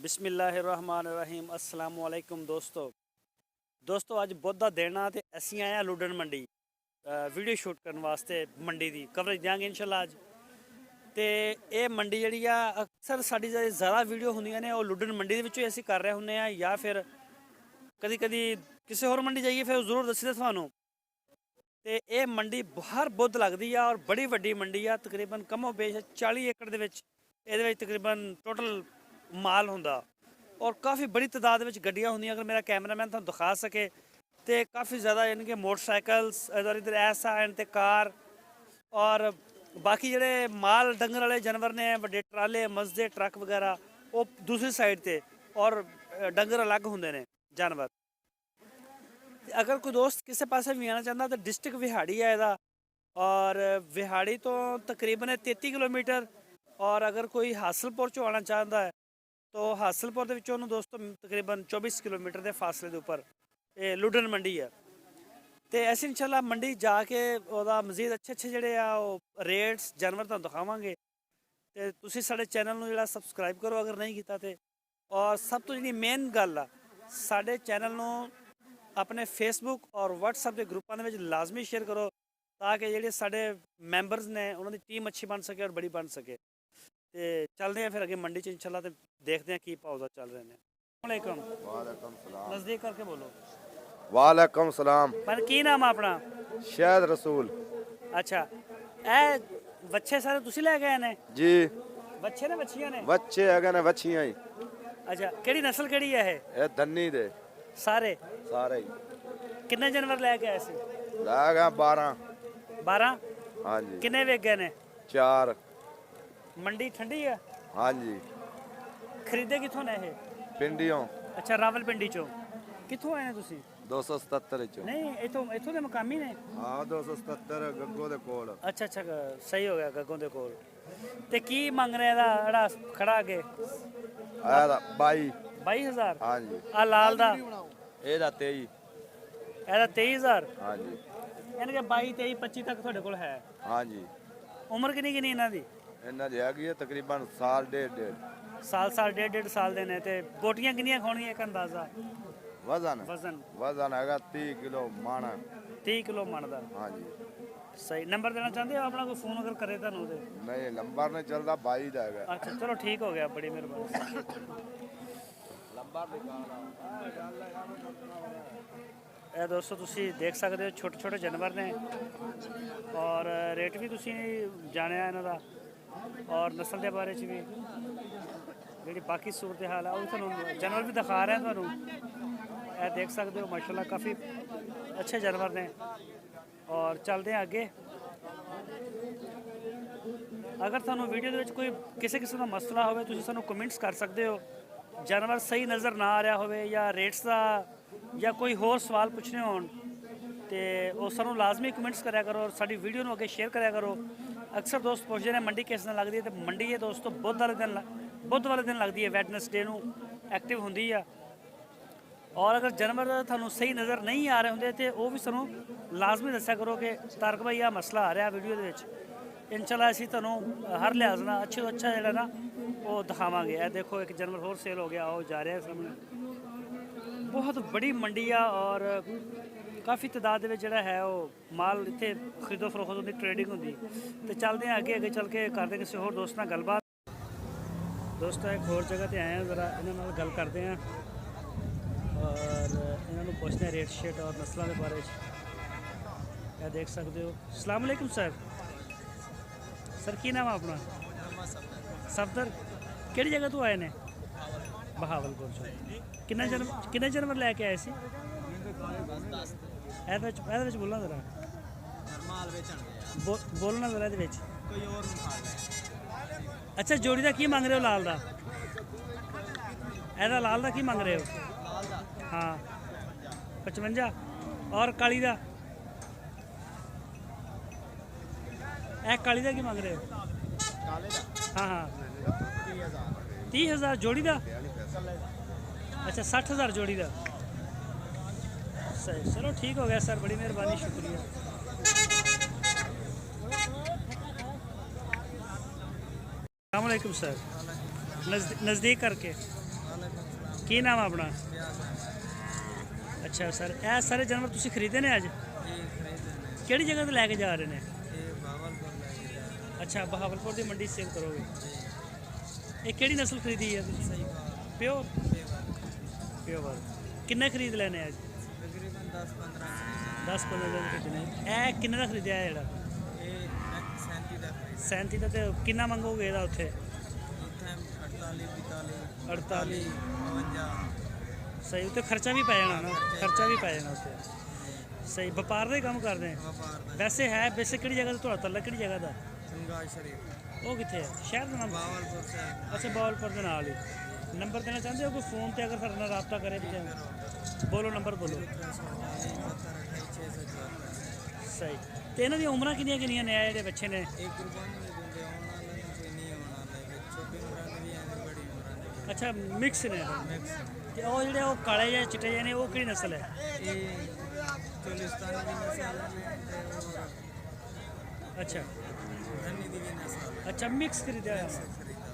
बिस्मिल्लाहिर्रहमानिर्रहीम अस्सलाम वालेकुम दोस्तों अज बुध का दिन आ ते असीं आए लुडन मंडी वीडियो शूट करने वास्ते मंडी की कवरेज देंगे इंशाल्लाह अज तो ये मंडी जी अक्सर साड़ी ज़्यादा वीडियो होंदियां ने लुडन मंडी के असीं कर रहे होंगे या फिर कदी कदी किसी होर मंडी जाइए फिर जरूर दसी दे थानू तो ये मंडी हर बुध लगती है और बड़ी वड्डी मंडी आ तकरीबन कमो बेश 40 एकड़ ये तकरीबन टोटल माल होंदा और काफ़ी बड़ी तादाद में गड्डियां होंदियां। अगर मेरा कैमरामैन तुहानू दिखा सके तो काफ़ी ज़्यादा यानी कि मोटरसाइकल्स इधर ऐसा एंड ते कार और बाकी जोड़े माल डंगर वाले जानवर ने वड्डे ट्राले मजदे ट्रक वगैरह वो दूसरी साइड ते और डंगर अलग होंदे ने जानवर। अगर कोई दोस्त किसी पासे भी आना चाहता तो डिस्ट्रिक्ट विहाड़ी है इहदा और विहाड़ी तो तकरीबन 33 किलोमीटर और अगर कोई हासलपुर चो आना चाहता है तो हासलपुर के दोस्तों तकरीबन 24 किलोमीटर के फासले के उपर ये लुडन मंडी है। तो ऐसे इंशाल्लाह मंडी जाके वह मजीद अच्छे जोड़े रेट्स जानवर तुहानू दिखावांगे। तो तुसीं साडे चैनल नूं जिहड़ा सबसक्राइब करो अगर नहीं किया तो और सब तो जी मेन गल आ साडे चैनल नूं अपने फेसबुक और व्हाट्सएप के ग्रुपों में लाजमी शेयर करो ताकि जिहड़े साडे मैंबरस ने उन्होंने टीम अच्छी बन सके और बड़ी बन सके। तो चलते हैं फिर अगे मंडी च इंशाल्लाह तो देखते हैं की भाव चल रहे हैं। वालेकुम सलाम नज़दीक करके बोलो। वालेकुम सलाम पर की नाम है अपना? शायद रसूल। अच्छा ए बच्चे सारे तुसी ले गए ने जी बच्चे ने बच्चियां ने बच्चे है ने बच्चियां ही। अच्छा केड़ी नस्ल केड़ी है ये धन्नी दे सारे सारे ही कितने जानवर लेके आए सी? ला गए 12 हाँ जी। कितने वेच गए ने? 4। मंडी ठंडी है? हाँ जी। खरीदे किथों ने ये? पिंडियों। अच्छा रावलपिंडी चो किथों आए ने तुसी? 277 चो नहीं इथों दे मकामी ने? हाँ 277 गग्गो दे कोल। अच्छा सही हो गया गग्गों दे कोल। ते की मंग रहे दा एड़ा खड़ा अगे? आया 22,000। हाँ जी। आ लाल दा? एदा 23। एदा 23,000। हाँ जी। यानी कि 22 23 25 तक तुहाडे कोल है? हाँ जी। उम्र कितनी इन्हां दी? इन्हां दी हैगी है तकरीबन साल डेढ़ साल डेढ़ साल दे ने। ते बोटियां कितनियां खाणियां एक अंदाजा? वजन हैगा 30 किलो मन। 30 किलो मन दा। हाँ जी। सही नंबर देना चाहते हो अपना कोई फोन अगर करे तो नहीं नंबर नहीं चलता 22 दा हैगा। अच्छा चलो ठीक हो गया बड़ी मेहरबानी। ਇਹ ਦੋਸਤੋ ਤੁਸੀਂ ਦੇਖ ਸਕਦੇ ਹੋ ਛੋਟੇ ਛੋਟੇ ਜਾਨਵਰ ਨੇ ਔਰ ਰੇਟ ਵੀ ਤੁਸੀਂ ਜਾਣਿਆ ਇਹਨਾਂ ਦਾ ਔਰ ਨਸਲ ਦੇ ਬਾਰੇ 'ਚ ਵੀ ਜਿਹੜੀ ਬਾਕੀ ਸੂਰਤ ਹਾਲ ਆ ਉਹ ਤੁਹਾਨੂੰ ਜਾਨਵਰ ਵੀ ਦਿਖਾ ਰਹੇ ਤੁਹਾਨੂੰ। ਇਹ ਦੇਖ ਸਕਦੇ ਹੋ ਮਾਸ਼ਾਅੱਲਾ ਕਾਫੀ ਅੱਛੇ ਜਾਨਵਰ ਨੇ ਔਰ ਚੱਲਦੇ ਹਾਂ ਅੱਗੇ। ਅਗਰ ਤੁਹਾਨੂੰ ਵੀਡੀਓ ਦੇ ਵਿੱਚ ਕੋਈ ਕਿਸੇ ਕਿਸਮ ਦਾ ਮਸਲਾ ਹੋਵੇ ਤੁਸੀਂ ਸਾਨੂੰ ਕਮੈਂਟਸ ਕਰ ਸਕਦੇ ਹੋ। जानवर सही नज़र ना आ रहा हो या रेट्स का या कोई होर सवाल पूछने हो तो सानू लाजमी कमेंट्स कराया करो और साड़ी वीडियो को अगे शेयर कराया करो। अक्सर दोस्त पूछते हैं मंडी किस दिन लगती है तो मंडी है दोस्तों बुध वाले दिन लगती है वैडनसडे नूं एक्टिव होंदी है। और अगर जानवर थानू सही नज़र नहीं आ रहे होंगे तो वह भी सानू लाजमी दस्या करो कि तारक भाई आ मसला आ रहा वीडियो के इंशाल्लाह असीं तुहानू हर लिहाज नाल अच्छे तो अच्छा जिहड़ा ना वो दिखावांगे। यह देखो एक जानवर होर सेल हो गया वो जा रहा है सामने। बहुत बड़ी मंडी आ और काफ़ी तादाद में जोड़ा है वो माल इत्थे खरीदो फरोख्त होंदी ट्रेडिंग होंदी। तो चलते हैं अगे चल के करते किसी होर दोस्त नाल गलबात। दोस्तों एक होर जगह पर आए हैं ज़रा इन्हां नाल गल करते हैं और इन्हां नूं पुछदे हैं रेट शेट और नस्लों के बारे। यह देख सकते हो। अस्सलाम वालेकुम सर। सर की नाम है अपना? सफदर किहड़ी जगह तो आए ने? बहावलपुर चो। किन्ने जानवर लैके आए सी? बोलना जरा बोलना जरा ये। अच्छा जोड़ी का की मंग रहे हो लाल का? एदा लाल का की मंग रहे हो? हाँ 55। और काली का? काली का की मंग रहे हो? हाँ हाँ 30,000 जोड़ी का? अच्छा 60,000 जोड़ी का। सही चलो ठीक हो गया सर बड़ी मेहरबानी शुक्रिया। अस्सलाम वालेकुम सर। नज़दीक करके ਕੀ ਨਾਮ ਆ ਆਪਣਾ? ਅੱਛਾ ਸਰ, ਇਹ ਸਾਰੇ ਜਾਨਵਰ ਤੁਸੀਂ ਖਰੀਦੇ ਨੇ ਅੱਜ? ਕਿਹੜੀ ਜਗ੍ਹਾ ਤੇ ਲੈ ਕੇ ਜਾ ਰਹੇ ਨੇ? ਅੱਛਾ, ਬਹਾਵਲਪੁਰ ਦੀ ਮੰਡੀ ਸੇਲ ਕਰੋਗੇ। ਇਹ ਕਿਹੜੀ ਨਸਲ ਖਰੀਦੀ ਹੈ ਤੁਸੀਂ? Pure pure. ਕਿੰਨੇ ਖਰੀਦ ਲੈਣੇ ਅੱਜ? ਤਕਰੀਬਨ 10-15 ਦਿਨ ਖਰੀਦਣੇ। ਇਹ ਕਿੰਨੇ ਦਾ ਖਰੀਦਿਆ ਹੈ ਜਿਹੜਾ? ਇਹ 37 ਦਾ 37 ਦਾ। ਤੇ ਕਿੰਨਾ ਮੰਗੋਗੇ ਇਹਦਾ ਉੱਥੇ? ਇੱਥੇ 48 45 48 52 ਸਹੀ। ਉੱਤੇ ਖਰਚਾ ਵੀ ਪੈ ਜਾਣਾ ਨਾ, ਖਰਚਾ ਵੀ ਪੈ ਜਾਣਾ ਉੱਤੇ। ਸਹੀ। ਵਪਾਰ ਦਾ ਹੀ ਕੰਮ ਕਰਦੇ ਆ ਵਪਾਰ ਦਾ ਵੈਸੇ? ਹੈ ਵੈਸੇ ਕਿਹੜੀ ਜਗ੍ਹਾ ਦਾ ਤੁਹਾਡਾ ਤੱਲਾ? ਕਿਹੜੀ ਜਗ੍ਹਾ ਦਾ? ਚੰਗਾ ਸ਼ਰੀਫ ਉਹ ਕਿੱਥੇ ਹੈ? ਸ਼ਹਿਰ ਦਾ ਨਾਮ? ਬਾਵਲਪੁਰ ਸਾਹਿਬ। ਅੱਛਾ, ਬਾਵਲਪੁਰ ਦੇ ਨਾਲ ਹੀ। ਨੰਬਰ ਦੇਣਾ ਚਾਹੁੰਦੇ ਹੋ ਕੋਈ ਫੋਨ ਤੇ ਅਗਰ ਸਾਡੇ ਨਾਲ ਰਾਬਤਾ ਕਰੇ ਤਾਂ? ਬੋਲੋ ਨੰਬਰ ਬੋਲੋ। 73 ਸਹੀ। ਤੇ ਇਹਨਾਂ ਦੀਆਂ ਉਮਰਾਂ ਕਿੰਨੀਆਂ ਕਿੰਨੀਆਂ ਨੇ ਇਹ ਜਿਹੜੇ ਬੱਚੇ ਨੇ? ਇਹ ਕੁਰਬਾਨੀ ਦੇ ਦਿੰਦੇ ਆਉਣ ਵਾਲੇ ਨੇ, ਕੋਈ ਨਹੀਂ ਆਉਣ ਵਾਲੇ, ਛੋਟੀ ਉਮਰਾਂ ਦੇ ਵੀ ਆਉਂਦੇ, ਬੜੀ ਉਮਰਾਂ ਦੇ ਵੀ। ਅੱਛਾ, ਮਿਕਸ ਨੇ। ਮਿਕਸ। ਤੇ ਉਹ ਜਿਹੜੇ ਉਹ ਕਾਲੇ ਜਾਂ ਚਿੱਟੇ ਜਿਹੇ ਨੇ ਉਹ ਕਿਹੜੀ ਨਸਲ ਹੈ? ਇਹ ਚੋਲਿਸਤਾਨੀ ਦੀ ਨਸਲ ਹੈ ਤੇ ਅੱਛਾ ਧਨੀ ਦੀ ਵੀ ਨਸਲ ਹੈ। ਅੱਛਾ, ਮਿਕਸ ਖਰੀਦਿਆ ਹੋਇਆ। ਖਰੀਦਾ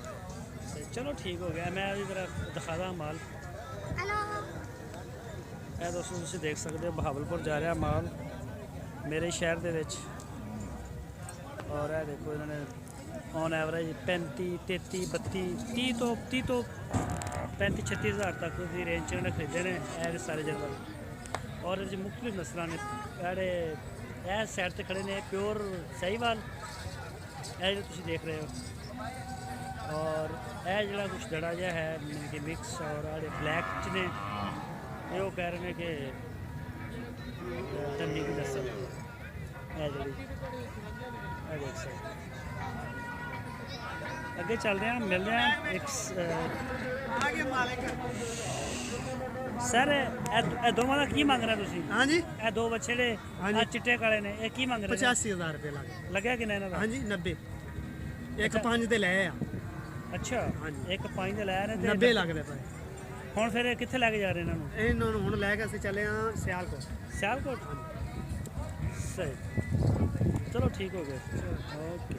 ਸਹੀ, ਚਲੋ ਠੀਕ ਹੋ ਗਿਆ। ਮੈਂ ਉਹਦੀ ਤਰ੍ਹਾਂ ਦਿਖਾਦਾ ਮਾਲ। ਇਹ ਦੋਸਤੋ ਤੁਸੀਂ ਦੇਖ ਸਕਦੇ ਹੋ ਬਹਾਵਲਪੁਰ ਜਾ ਰਿਹਾ ਮਾਲ ਮੇਰੇ ਸ਼ਹਿਰ ਦੇ ਵਿੱਚ। ਔਰ ਇਹ ਦੇਖੋ ਇਹਨਾਂ ਨੇ ਔਨ ਐਵਰੇਜ 35 33 32 30 ਤੋਂ 35 36 ਹਜ਼ਾਰ ਤੱਕ ਦੀ ਰੇਂਜ 'ਚ ਇਹਨਾਂ ਨੇ ਖਰੀਦੇ ਨੇ ਇਹ ਸਾਰੇ ਜਾਨਵਰ। ਔਰ ਇਹਦੇ 'ਚ ਮੁਖਤਲਿਫ ਨਸਲਾਂ ਨੇ। ਜਿਹੜੇ ਇਹ ਸਾਈਡ ਤੇ ਖੜੇ ਨੇ ਪਿਓਰ ਸਹੀਵਾਲ, ਇਹ ਜਿਹੜੇ ਤੁਸੀਂ ਦੇਖ ਰਹੇ ਹੋ। ਔਰ ਇਹ ਜਿਹੜਾ ਕੁਛ ਦੜਾ ਜਿਹਾ ਹੈ ਮੀਨ ਕਿ ਮਿਕਸ, ਔਰ ਜਿਹੜੇ ਬਲੈਕ 'ਚ ਨੇ ਇਹ ਉਹ ਕਹਿ ਰਹੇ ਨੇ ਕਿ ਧੰਨੀ ਦੀ ਨਸਲ ਇਹ ਜਿਹੜੀ ਇਹ ਦੇਖ ਸਕਦੇ। ਅੱਗੇ ਚੱਲਦੇ ਹਾਂ, ਮਿਲਦੇ ਹਾਂ ਇੱਕ ਸਰ। ਇਹ ਦੋਵਾਂ ਦਾ ਕੀ ਮੰਗ ਰਹੇ ਤੁਸੀਂ? ਹਾਂਜੀ ਇਹ ਦੋ ਬੱਚੇ ਜਿਹੜੇ ਆਹ ਚਿੱਟੇ ਕਾਲੇ ਨੇ ਇਹ ਕੀ ਮੰਗ ਰਹੇ ਨੇ? 85000 ਰੁਪਏ ਲੱਗ ਲੱਗਿਆ ਕਿੰਨਾ ਇਹਨਾਂ ਦਾ? ਹਾਂਜੀ 90 ਇੱਕ 5 ਦੇ ਲੈ ਆ। ਅੱਛਾ, ਹਾਂਜੀ। ਇੱਕ 5 ਦੇ ਲੈ ਰਹੇ ਤੇ 90 ਲੱਗਦੇ ਪਏ। ਹੁਣ ਫਿਰ ਇਹ ਕਿੱਥੇ ਲੈ ਕੇ ਜਾ ਰਹੇ ਇਹਨਾਂ ਨੂੰ? ਇਹਨਾਂ ਨੂੰ ਹੁਣ ਲੈ ਕੇ ਅਸੀਂ ਚੱਲੇ ਆ ਸਿਆਲਕੋਟ। ਸਿਆਲਕੋਟ। ਸਹੀ, ਚਲੋ ਠੀਕ ਹੋ ਗਿਆ। ਓਕੇ।